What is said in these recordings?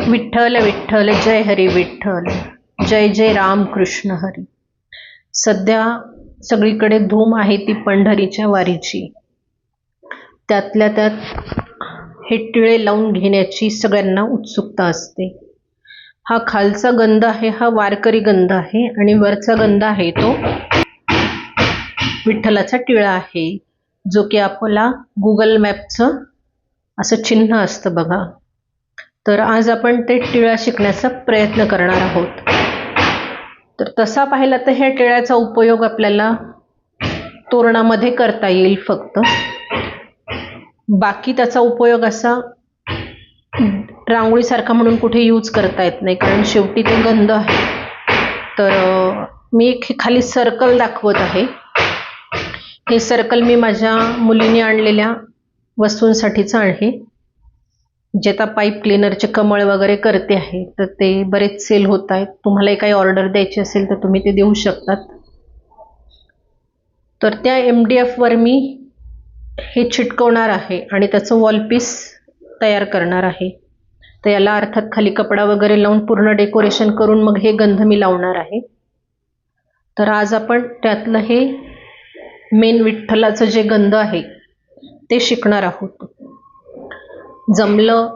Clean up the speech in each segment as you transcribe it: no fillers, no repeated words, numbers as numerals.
विठ्ठल विठ्ठल जय हरी विठ्ठल, जय जय राम कृष्ण हरी. सध्या सगळीकडे धूम आहे ती पंढरीच्या वारीची. त्यातल्या त्यात हे टिळे लावून घेण्याची सगळ्यांना उत्सुकता असते. हा खालचा गंध आहे हा वारकरी गंध आहे आणि वरचा गंध आहे तो विठ्ठलाचा टिळा आहे, जो की आपला गुगल मॅपचं असं चिन्ह असतं बघा. तर आज आपण ते टिळा शिकण्याचा प्रयत्न करणार आहोत. तर तसा पाहिला तर ह्या टिळ्याचा उपयोग आपल्याला तोरणामध्ये करता येईल फक्त. बाकी त्याचा उपयोग असा रांगोळीसारखा म्हणून कुठे यूज करता येत नाही, कारण शेवटी ते गंध आहे. तर मी एक खाली सर्कल दाखवत आहे. हे सर्कल मी माझ्या मुलीने आणलेल्या वस्तूंसाठीचं आहे. जे आता पाईप क्लीनरचे कमळ वगैरे करते आहे, तर ते बरेच सेल होत आहेत. तुम्हालाही काही ऑर्डर द्यायची असेल तर तुम्ही ते देऊ शकतात. तर त्या MDF वर मी हे चिटकवणार आहे आणि त्याचं वॉलपीस तयार करणार आहे. तर याला अर्थात खाली कपडा वगैरे लावून पूर्ण डेकोरेशन करून मग हे गंध मी लावणार आहे. तर आज आपण त्यातलं हे मेन विठ्ठलाचं जे गंध आहे ते शिकणार आहोत. जमलं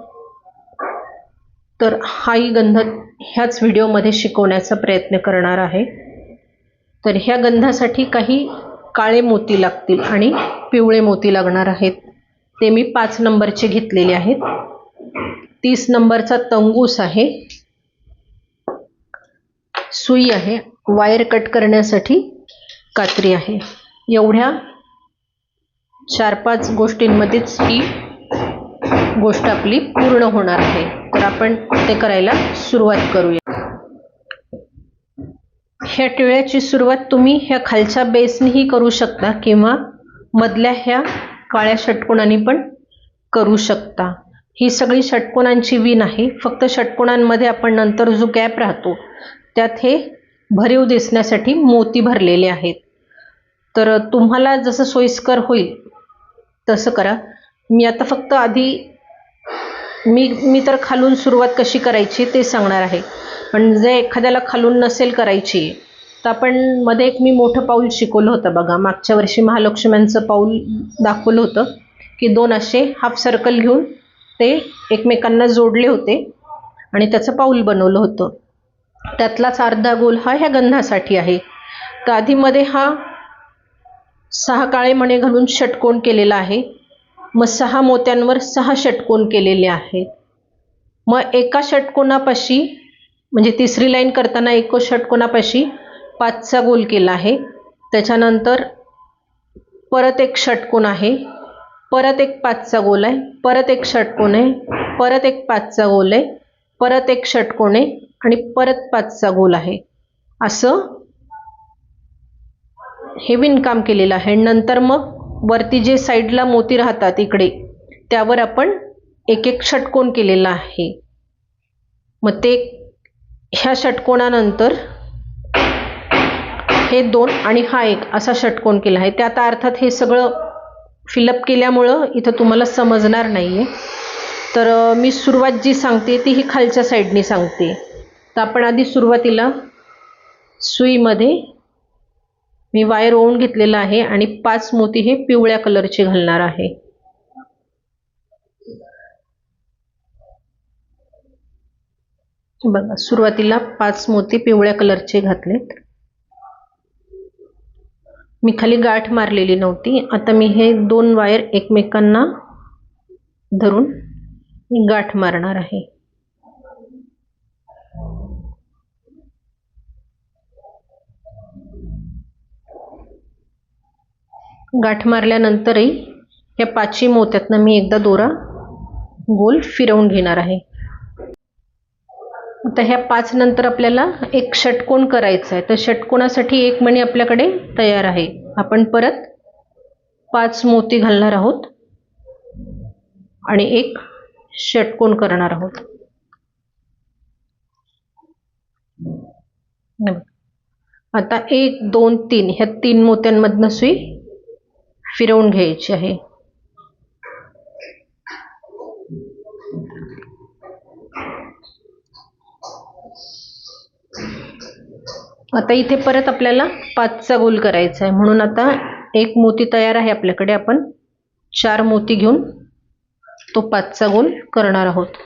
तर हाही गंध ह्याच व्हिडिओमध्ये शिकवण्याचा प्रयत्न करणार आहे. तर ह्या गंधासाठी काही काळे मोती लागतील आणि पिवळे मोती लागणार आहेत. ते मी 5 नंबरचे घेतलेले आहेत. 30 नंबरचा तंगूस आहे, सुई आहे, वायर कट करण्यासाठी कात्री आहे. एवढ्या 4-5 गोष्टींमध्येच ही गोष्ट आपली पूर्ण होणार आहे. तर आपण ते करायला सुरुवात करूया. ह्या टिळ्याची सुरुवात तुम्ही ह्या खालच्या बेसनेही करू शकता किंवा मधल्या ह्या काळ्या षटकोनांनी पण करू शकता. ही सगळी षटकोनांची विण आहे. फक्त षटकोनांमध्ये आपण नंतर जो गॅप राहतो त्यात हे भरीव दिसण्यासाठी मोती भरलेले आहेत. तर तुम्हाला जसं सोयीस्कर होईल तसं करा. मी आता फक्त आधी मी तर खालून सुरुवात कशी करायची ते सांगणार आहे. पण जे एखाद्याला खालून नसेल करायची तर आपण मध्ये एक मी मोठं पाऊल शिकवलं होतं बघा. मागच्या वर्षी महालक्ष्म्यांचं पाऊल दाखवलं होतं की 2 असे हाफ सर्कल घेऊन ते एकमेकांना जोडले होते आणि त्याचं पाऊल बनवलं होतं. त्यातलाच अर्धा गोल हा ह्या गंधासाठी आहे. तर आधीमध्ये हा 6 काळे मणे घालून षटकोन केलेला आहे. मग 6 मोत्यांवर 6 षटकोन केलेले आहेत. मग एका षटकोनापाशी म्हणजे तिसरी लाईन करताना एका षटकोनापाशी 5चा गोल केला आहे. त्याच्यानंतर परत एक षटकोन आहे, परत एक 5चा गोल आहे, परत एक षटकोन आहे, परत एक 5चा गोल आहे, परत एक षटकोन आहे आणि परत 5चा गोल आहे. असं हे विणकाम केलेलं आहे. नंतर मग वरती जे साईडला मोती राहतात इकडे त्यावर आपण एक एक षटकोन केलेला आहे. मग ते ह्या षटकोनानंतर हे 2 आणि हा 1 असा षटकोन केला आहे. त्यात अर्थात हे सगळं फिलअप केल्यामुळं इथं तुम्हाला समजणार नाही आहे. तर मी सुरुवात जी सांगते ती ही खालच्या साईडनी सांगते. तर आपण आधी सुरुवातीला सुईमध्ये मी वायर ओवून घेतलेला आहे आणि 5 मोती हे पिवळ्या कलरचे घालणार आहे. बघा, सुरुवातीला 5 मोती पिवळ्या कलरचे घातलेत. मी खाली गाठ मारलेली नव्हती. आता मी हे 2 वायर एकमेकांना धरून गाठ मारणार आहे. गाठ मारल्यानंतरही ह्या 5 मोत्यातनं मी एकदा दोरा गोल फिरवून घेणार आहे. आता ह्या 5 नंतर आपल्याला एक षटकोन करायचा आहे. तर षटकोनासाठी एक मणी आपल्याकडे तयार आहे. आपण परत 5 मोती घालणार आहोत आणि एक षटकोन करणार आहोत. आता 1 2 3 ह्या 3 मोत्यांमधनं सुई फिरवून घ्यायची आहे. आता इथे परत आपल्याला 5चा गोल करायचा आहे, म्हणून आता एक मोती तयार आहे आपल्याकडे. आपण 4 मोती घेऊन तो 5चा गोल करणार आहोत.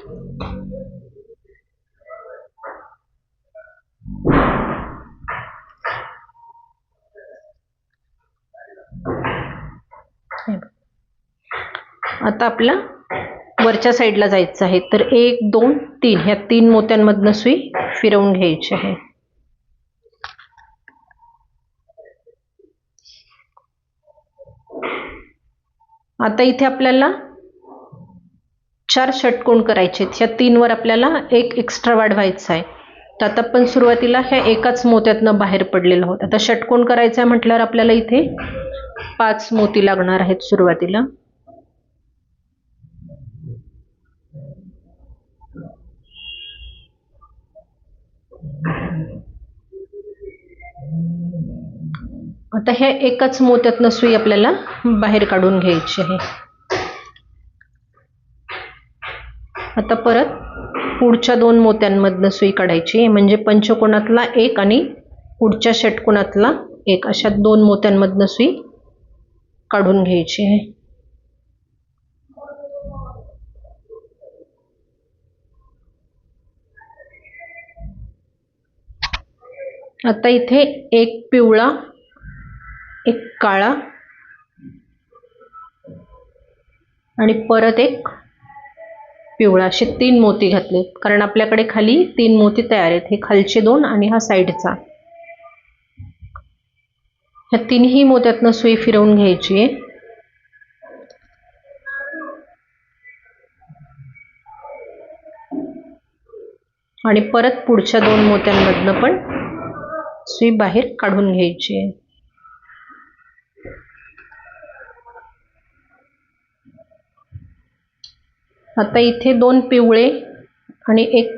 आता आपल्या वरच्या साईडला जायचं आहे, तर 1 2 3 ह्या 3 मोत्यांमधनं सुई फिरवून घ्यायची आहे. आता इथे आपल्याला 4 षटकोन करायचे आहेत. ह्या 3 वर आपल्याला एक एक्स्ट्रा वाढवायचा आहे. तर आता आपण सुरुवातीला ह्या एकाच मोत्यातनं बाहेर पडलेलो आहोत. आता षटकोन करायचा आहे म्हटल्यावर आपल्याला इथे 5 मोती लागणार आहेत सुरुवातीला. आता ह्या एकाच मोत्यातनं सुई आपल्याला बाहेर काढून घ्यायची आहे. आता परत पुढच्या 2 मोत्यांमधनं सुई काढायची, म्हणजे पंचकोनातला एक आणि पुढच्या षटकोनातला एक, अशा 2 मोत्यांमधनं सुई काढून घ्यायची आहे. आता इथे एक पिवळा, एक काळा आणि परत एक पिवळा, असे 3 मोती घातलेत, कारण आपल्याकडे खाली 3 मोती तयार आहेत. हे खालचे 2 आणि हा साईडचा. ह्या 3ही मोत्यातनं सुई फिरवून घ्यायची आहे. आणि परत पुढच्या 2 मोत्यांमधनं पण सुई बाहेर काढून घ्यायची आहे. आता इथे 2 पिवळे आणि एक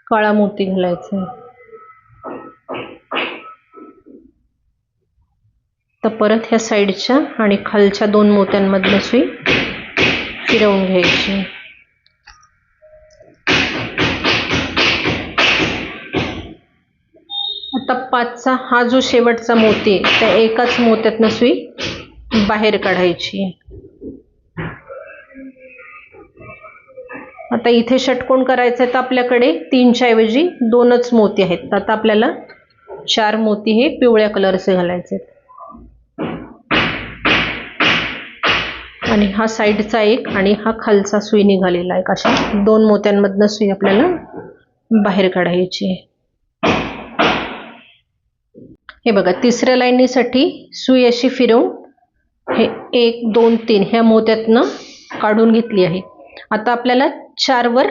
काळा मोती घालायचा आहे. तर परत ह्या साईडच्या आणि खालच्या 2 मोत्यांमधनं सुई फिरवून घ्यायची. आता 5चा हा जो शेवटचा मोती आहे, त्या एकाच मोत्यातनं सुई बाहेर काढायची. आता इथे षटकोन करायचं आहे, तर आपल्याकडे 3च्या ऐवजी 2च मोती आहेत. आता आपल्याला 4 मोती हे पिवळ्या कलरचे घालायचे आणि हा साईडचा एक आणि हा खालचा सुई निघालेला एक, अशा 2 मोत्यांमधनं सुई आपल्याला बाहेर काढायची. हे बघा, तिसऱ्या लाईनीसाठी सुई अशी फिरवून हे 1 2 3 ह्या मोत्यातनं काढून घेतली आहे. आता आपल्याला 4 वर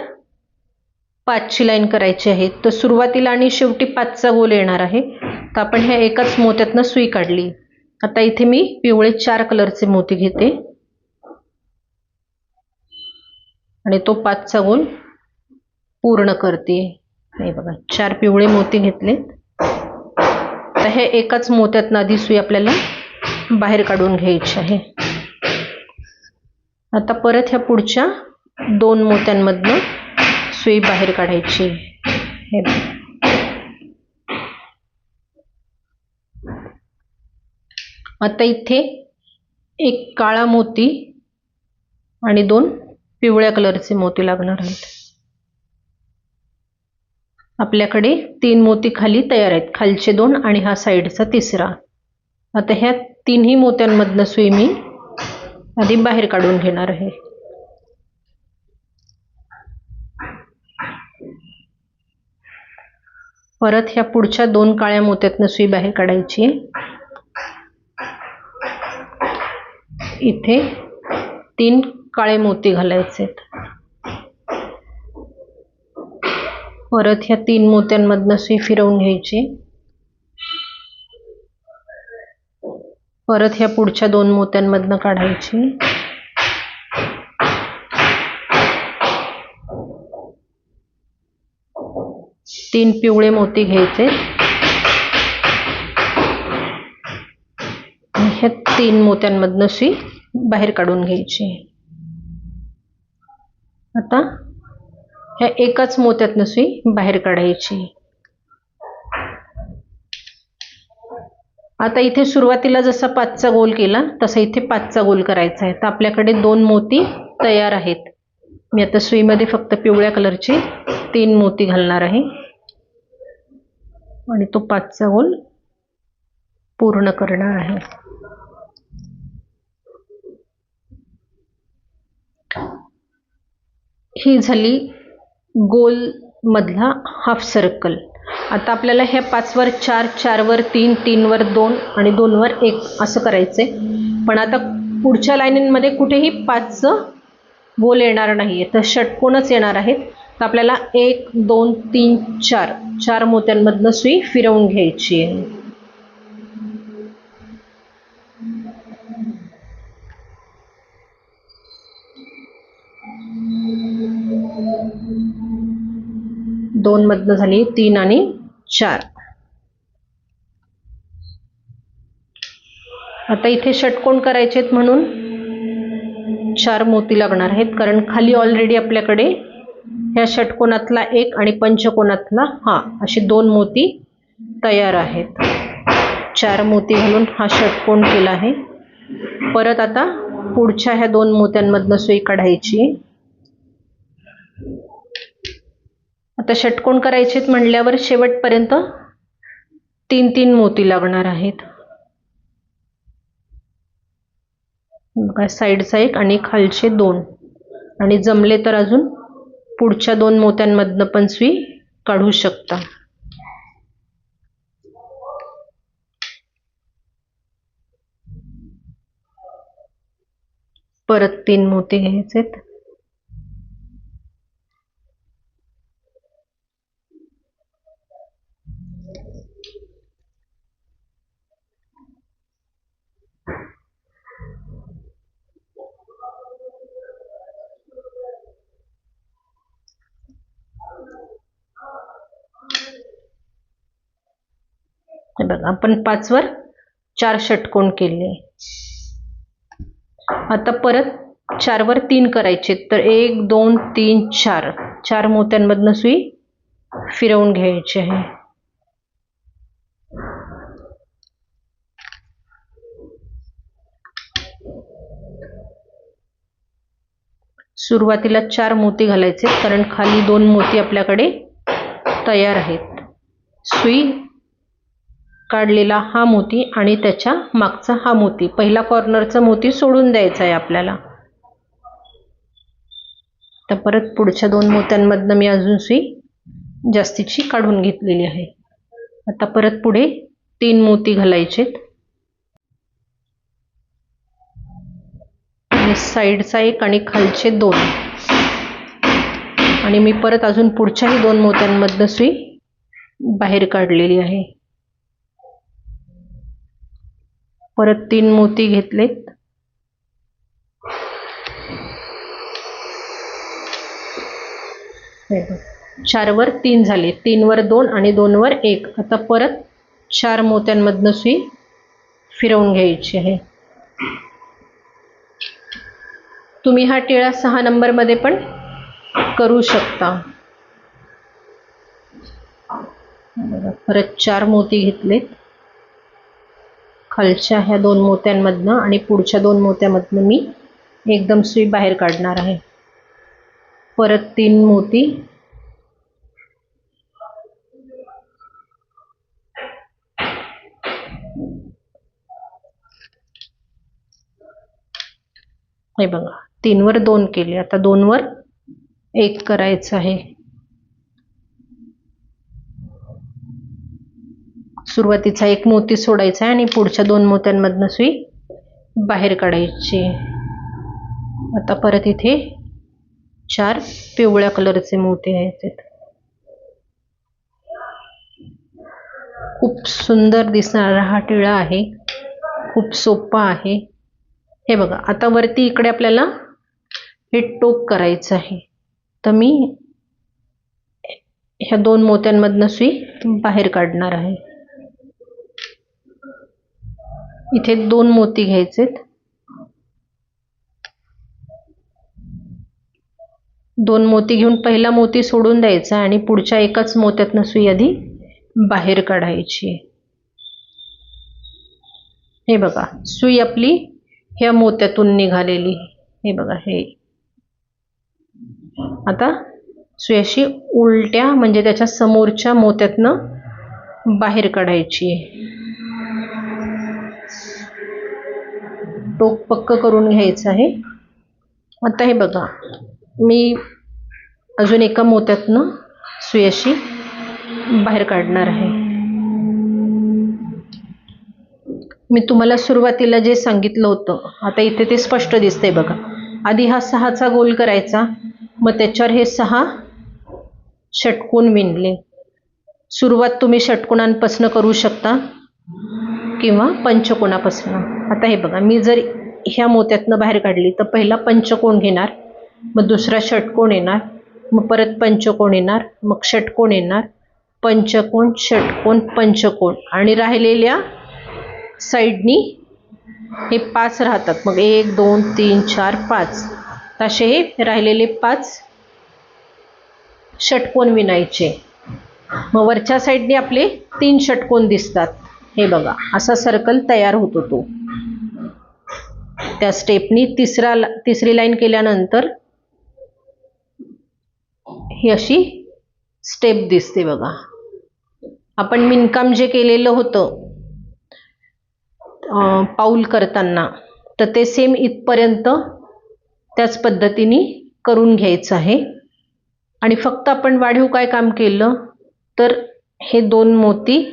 5ची लाईन करायची आहे. तर सुरुवातीला आणि शेवटी 5चा गोल येणार आहे. तर आपण ह्या एकाच मोत्यातनं सुई काढली. आता इथे मी पिवळे 4 कलरचे मोती घेते आणि तो 5चा गोल पूर्ण करते. हे बघा, 4 पिवळे मोती घेतले. तर हे एकाच मोत्यातनं आधी सुई आपल्याला बाहेर काढून घ्यायची आहे. आता परत ह्या पुढच्या 2 मोत्यांमधनं सुई बाहेर काढायची. हे आता इथे एक काळा मोती आणि 2 पिवळ्या कलरचे मोती लागणार आहेत. आपल्याकडे 3 मोती खाली तयार आहेत, खालचे 2 आणि हा साईडचा तिसरा. आता ह्या 3ही मोत्यांमधनं सुई मी आधी बाहेर काढून घेणार आहे. परत ह्या पुढच्या 2 काळ्या मोत्यातनं सुई बाहेर काढायची. इथे 3 काळे मोती घालायचे. परत ह्या 3 मोत्यांमधनं सुई फिरवून घ्यायची. परत ह्या पुढच्या 2 मोत्यांमधनं काढायची. तीन पिवळे मोती घ्यायचे. ह्या 3 मोत्यांमधनं सुई बाहेर काढून घ्यायची. आता ह्या एकाच मोत्यातनं सुई बाहेर काढायची. आता इथे सुरुवातीला जसा 5चा गोल केला तसा इथे 5चा गोल करायचा आहे. तर आपल्याकडे 2 मोती तयार आहेत. मी आता सुईमध्ये फक्त पिवळ्या कलरचे 3 मोती घालणार आहे आणि तो 5चा गोल पूर्ण करणार आहे. ही झाली गोल मधला हाफ सर्कल. आता आपल्याला ह्या 5 वर 4, 4 वर 3, 3 वर 2 आणि 2 वर 1 असं करायचंय. पण आता पुढच्या लाईनीमध्ये कुठेही 5चं गोल येणार नाहीये, तर षटकोनच येणार आहेत. तर आपल्याला 1, 2, 3, 4 4 मोत्यांमधनं सुई फिरवून घ्यायची आहे. दोन मधनं झाली 3 आणि 4. आता इथे षटकोन करायचे आहेत म्हणून 4 मोती लागणार आहेत, कारण खाली ऑलरेडी आपल्याकडे ह्या षटकोनातला 1 आणि पंचकोनातला हा असे 2 मोती तयार आहेत. 4 मोती घालून हा षटकोन केला आहे. परत आता पुढच्या ह्या 2 मोत्यांमधनं सुई काढायची. आता षटकोन करायचे म्हणल्यावर शेवटपर्यंत 3-3 मोती लागणार आहेत. बघा, साईडचा 1 आणि खालचे 2 आणि जमले तर अजून पुढच्या 2 मोत्यांमधनं पण सुई काढू शकता. परत 3 मोती घ्यायचेत. बघा, आपण 5 वर 4 षटकोन केले. आता परत 4 वर 3 करायचे. तर 1, 2, 3, 4 4 मोत्यांमधनं सुई फिरवून घ्यायची आहे. सुरुवातीला 4 मोती घालायचे, कारण खाली 2 मोती आपल्याकडे तयार आहेत. सुई काढलेला हा मोती आणि त्याच्या मागचा हा मोती, पहिला कॉर्नरचा मोती सोडून द्यायचा आहे आपल्याला. तर परत पुढच्या 2 मोत्यांमधनं मी अजून सुई जास्तीची काढून घेतलेली आहे. आता परत पुढे 3 मोती घालायचेत आणि साईडचा 1 आणि खालचे 2 आणि मी परत अजून पुढच्याही 2 मोत्यांमधनं सुई बाहेर काढलेली आहे. परत 3 मोती घेतलेत. चार वर 3 झाले, 3 वर 2 आणि 2 वर 1. आता परत 4 मोत्यांमधनं सुई फिरवून घ्यायची आहे. तुम्ही हा टिळा 6 नंबरमध्ये पण करू शकता. परत 4 मोती घेतलेत. खालच्या ह्या 2 मोत्यांमधनं आणि पुढच्या 2 मोत्यामधनं मी एकदम सुई बाहेर काढणार आहे. परत 3 मोती हे बघा, 3 वर 2 केले. आता 2 वर 1 करायचं आहे. सुरुवातीचा 1 मोती सोडायचा आहे आणि पुढच्या 2 मोत्यांमधनं सुई बाहेर काढायची. आता परत इथे 4 पिवळ्या कलरचे मोती आहेत. खूप सुंदर दिसणारा हा टिळा आहे, खूप सोपा आहे. हे बघा, आता वरती इकडे आपल्याला हे टोक करायचं आहे. तर मी ह्या 2 मोत्यांमधनं सुई बाहेर काढणार आहे. इथे 2 मोती घ्यायचेत. 2 मोती घेऊन पहिला मोती सोडून द्यायचा आणि पुढच्या एकाच मोत्यातनं सुई आधी बाहेर काढायची. हे बघा सुई आपली ह्या मोत्यातून निघालेली, हे बघा हे. आता सुई अशी उलट्या म्हणजे त्याच्या समोरच्या मोत्यातनं बाहेर काढायची. टोक पक्क करून घ्यायचं आहे. आता हे बघा मी अजून एका मोत्यातनं सुई अशी बाहेर काढणार आहे. मी तुम्हाला सुरुवातीला जे सांगितलं होतं आता इथे ते स्पष्ट दिसतंय बघा. आधी हा 6चा गोल करायचा, मग त्याच्यावर हे 6 षटकोन विणले. सुरुवात तुम्ही षटकोनांपासून करू शकता किंवा पंचकोनापासून. आता हे बघा मी जर ह्या मोत्यातनं बाहेर काढली तर पहिला पंचकोन घेणार, मग दुसरा षटकोन येणार, मग परत पंचकोन येणार, मग षटकोन येणार, पंचकोन षटकोन पंचकोन, आणि राहिलेल्या साईडनी हे 5 राहतात. मग 1 2 3 4 5 असे हे राहिलेले 5 षटकोन विणायचे. मग वरच्या साईडने आपले 3 षटकोन दिसतात. हे बघा असा सर्कल तयार होतो तो. त्या स्टेपनी तिसरी लाईन केल्यानंतर ही अशी स्टेप दिसते बघा. आपण विणकाम जे केलेलं होतं पाऊल करताना तर ते सेम इथपर्यंत त्याच पद्धतीने करून घ्यायचं आहे. आणि फक्त आपण वाढीव काय काम केलं तर हे 2 मोती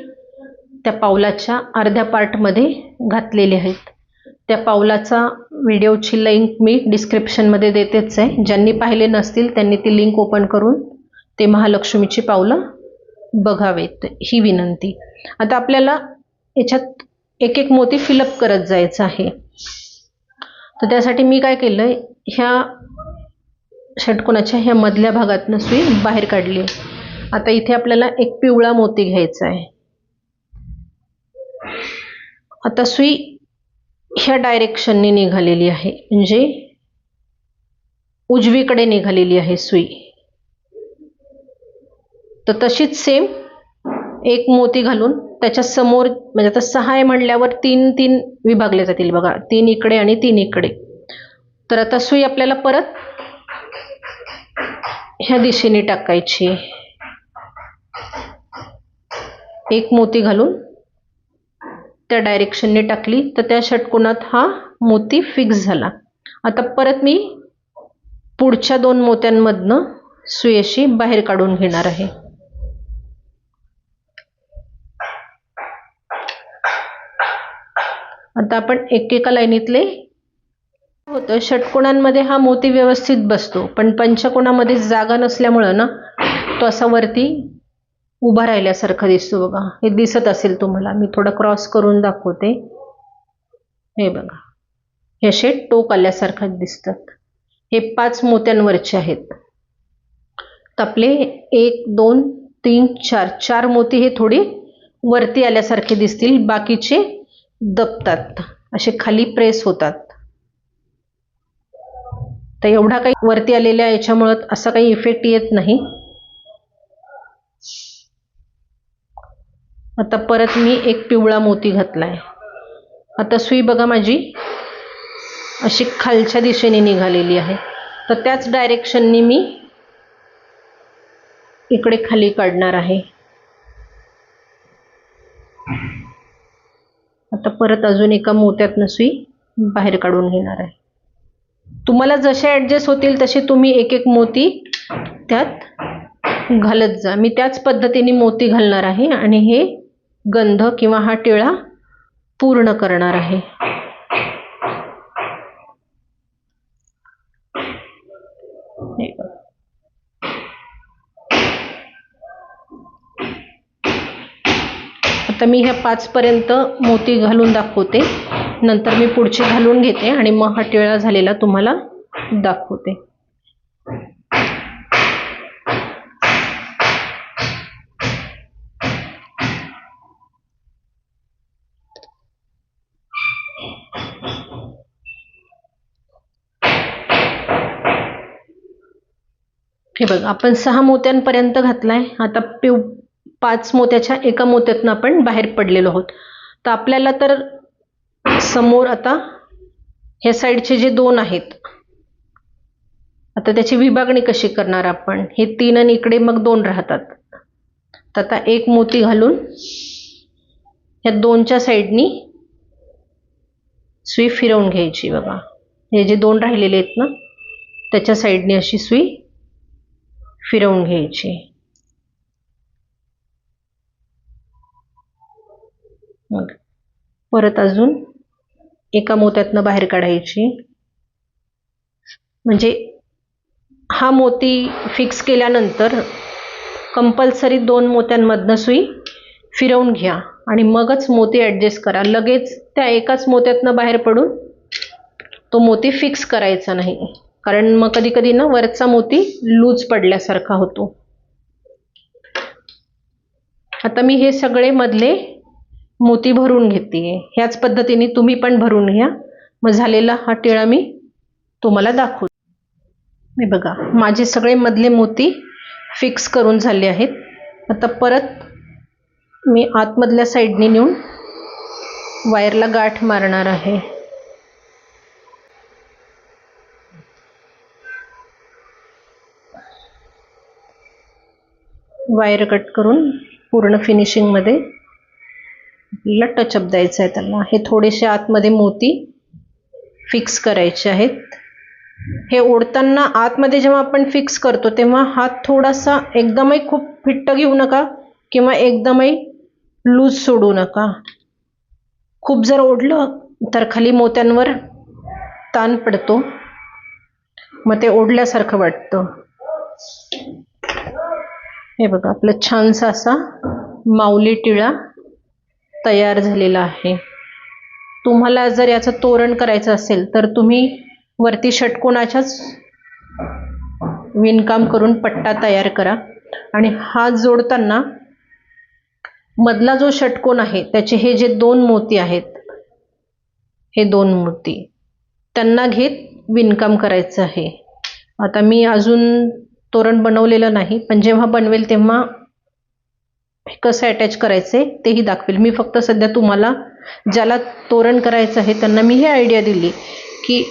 त्या पाऊलाच्या अर्ध्या पार्टमध्ये घातलेले आहेत. त्या पाऊलाचा व्हिडिओची लिंक मी डिस्क्रिप्शनमध्ये देतेच आहे. ज्यांनी पाहिले नसतील त्यांनी ती लिंक ओपन करून ते महालक्ष्मीची पाऊलं बघावेत, ही विनंती. आता आपल्याला याच्यात एक एक मोती फिलअप करत जायचं आहे. तर त्यासाठी मी काय केलं, ह्या षटकोनाच्या ह्या मधल्या भागातनं सुई बाहेर काढली. आता इथे आपल्याला एक पिवळा मोती घ्यायचा आहे. आता सुई ह्या डायरेक्शनने निघालेली आहे, म्हणजे उजवीकडे निघालेली आहे सुई. तर तशीच सेम एक मोती घालून त्याच्या समोर, म्हणजे आता 6 आहे म्हणल्यावर 3 विभागले जातील बघा, 3 इकडे आणि 3 इकडे. तर आता सुई आपल्याला परत ह्या दिशेने टाकायची. एक मोती घालून त्या डायरेक्शनने टाकली तर त्या षटकोनात हा मोती फिक्स झाला. आता परत मी पुढच्या 2 मोत्यांमधनं सुई अशी बाहेर काढून घेणार आहे. आता आपण एकेका लाईनीतले होतं, षटकोनांमध्ये हा मोती व्यवस्थित बसतो, पण पंचकोनामध्ये जागा नसल्यामुळं ना तो असा वरती उभा राहिल्यासारखा दिसतो बघा. हे दिसत असेल तुम्हाला, मी थोडं क्रॉस करून दाखवते. हे बघा हे असे टोक आल्यासारखं दिसतात. हे 5 मोत्यांवरचे आहेत. तर आपले 1 2 3 4 मोती हे थोडी वरती आल्यासारखे दिसतील, बाकीचे दबतात, असे खाली प्रेस होतात. तर एवढा काही वरती आलेल्या याच्यामुळं असा काही इफेक्ट येत नाही. आता परत मी एक पिवळा मोती घातलाय. आता सुई बघा माझी अशी खालच्या दिशेने निघालेली आहे. तर त्याच डायरेक्शननी मी इकडे खाली काढणार आहे. आता परत अजून एका मोत्यातनं सुई बाहेर काढून घेणार आहे. तुम्हाला जसे ॲडजस्ट होतील तसे तुम्ही एक एक मोती त्यात घालत जा. मी त्याच पद्धतीने मोती घालणार आहे आणि हे गंध किंवा हा टिळा पूर्ण करणार आहे. आता मी ह्या 5 पर्यंत मोती घालून दाखवते, नंतर मी पुढचे घालून घेते आणि मग हा टिळा झालेला तुम्हाला दाखवते. हे बघा आपण 6 मोत्यांपर्यंत घातलाय. आता 5 मोत्याच्या एका मोत्यातनं आपण बाहेर पडलेलो आहोत. तर आपल्याला तर समोर आता ह्या साईडचे जे 2 आहेत, आता त्याची विभागणी कशी करणार आपण? हे 3 आणि इकडे मग 2 राहतात. तर आता एक मोती घालून ह्या 2च्या साईडनी सुई फिरवून घ्यायची. बघा, हे जे 2 राहिलेले आहेत ना, त्याच्या साईडनी अशी सुई फिरवून घ्यायची. मग परत अजून एका मोत्यातनं बाहेर काढायची. म्हणजे हा मोती फिक्स केल्यानंतर कंपल्सरी 2 मोत्यांमधनं सुई फिरवून घ्या आणि मगच मोती ॲडजस्ट करा. लगेच त्या एकाच मोत्यातनं बाहेर पडून तो मोती फिक्स करायचा नाही, कारण मग कधी कधी ना वरचा मोती लूज पडल्यासारखा होतो. आता मी हे सगळे मधले मोती भरून घेते. ह्याच पद्धतीने तुम्ही पण भरून घ्या. मग झालेला हा टिळा मी तुम्हाला दाखवते. मी बघा, माझे सगळे मधले मोती फिक्स करून झाले आहेत. आता परत मी आतमधल्या साईडने नेऊन वायरला गाठ मारणार आहे. वायर कट करून पूर्ण फिनिशिंगमध्ये आपल्याला टचअप द्यायचं आहे त्याला. हे थोडेसे आतमध्ये मोती फिक्स करायचे आहेत. हे ओढताना आतमध्ये जेव्हा आपण फिक्स करतो तेव्हा हात थोडासा एकदमही खूप फिट्ट घेऊ नका किंवा एकदमही लूज सोडू नका. खूप जर ओढलं तर खाली मोत्यांवर ताण पडतो, मग ते ओढल्यासारखं वाटतं. हे बघा, आपलं छानसा असा माऊली टिळा तयार झालेला आहे. तुम्हाला जर याचं तोरण करायचं असेल तर तुम्ही वरती षटकोनाच्याच विणकाम करून पट्टा तयार करा आणि हात जोडताना मधला जो षटकोन आहे त्याचे हे जे 2 मोती आहेत, हे 2 मोती त्यांना घेत विणकाम करायचं आहे. आता मी अजून तोरण बनवलेलं नाही, पण जेव्हा बनवेल तेव्हा कसं अटॅच करायचं तेही दाखवेल. मी फक्त सध्या तुम्हाला ज्याला तोरण करायचं आहे त्यांना मी ही आयडिया दिली की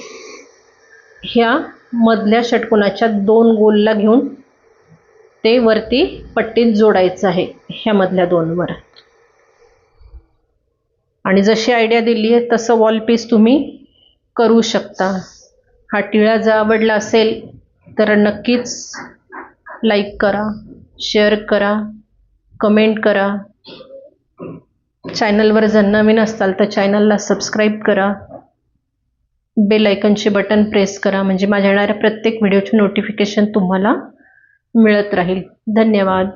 ह्या मधल्या षटकोनाच्या 2 गोलला घेऊन ते वरती पट्टीत जोडायचं आहे ह्या मधल्या 2 वर. आणि जशी आयडिया दिली आहे तसं वॉल पीस तुम्ही करू शकता. हा टिळा जर आवडला असेल तर नक्कीच लाईक करा, शेअर करा, कमेंट करा. चॅनलवर जर नवीन असाल तर चॅनलला सबस्क्राईब करा. बेल आयकॉनचे बटन प्रेस करा, म्हणजे माझ्या येणाऱ्या प्रत्येक व्हिडिओची नोटिफिकेशन तुम्हाला मिळत राहील. धन्यवाद.